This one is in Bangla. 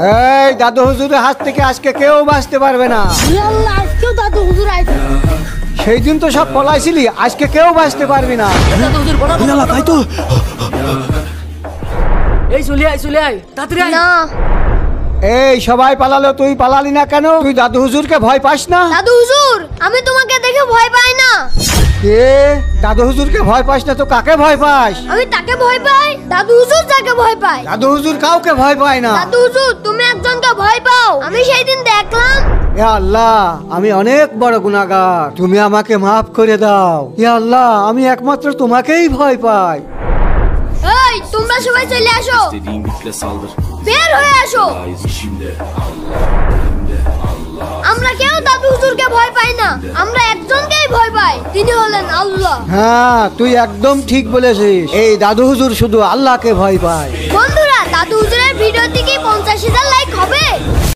এই দাদু হুজুরের হাত থেকে আজকে কেউ বাঁচতে পারবে না। আজকেও দাদু হুজুর আইছে। সেই দিন তো সব পলাইছিলি, আজকে কেউ বাঁচতে পারবি না। দাদু হুজুর বড় তাই তো। এই চলে আয় তাড়াতাড়ি আয়। না এই সবাই পালালো, তুই পালালি না কেন? তুই দাদু হুজুরকে ভয় পাস না? দাদু হুজুর, আমি তোমাকে দেখে ভয় পাই না। কে? দাদু হুজুরকে ভয় পাস না তো কাকে ভয় পাস? আমি তাকে ভয় পাই, দাদু হুজুর যাকে ভয় পায়। দাদু হুজুর কাউকে ভয় পায় না। দাদু হুজুর, তুমি একজনকে ভয় পাও, আমি সেই দিন দেখলাম। হে আল্লাহ, আমি অনেক বড় গুনাহগার, তুমি আমাকে মাফ করে দাও। হে আল্লাহ, আমি একমাত্র তোমাকেই ভয় পাই। এই তোমরা সবাই চলে আসো, İstediğin güçle saldır. বের হয়ে আসো। Faiz işimde. আমরা কেউ দাদু হুজুরকে ভয় পাই না, আমরা একজনকেই ভয় পাই, তিনি হলেন আল্লাহ। হ্যাঁ, তুই একদম ঠিক বলেছিস। এই দাদু হুজুর শুধু আল্লাহকে ভয় পায়। বন্ধুরা, দাদু হুজুরের ভিডিওটি কি 50,000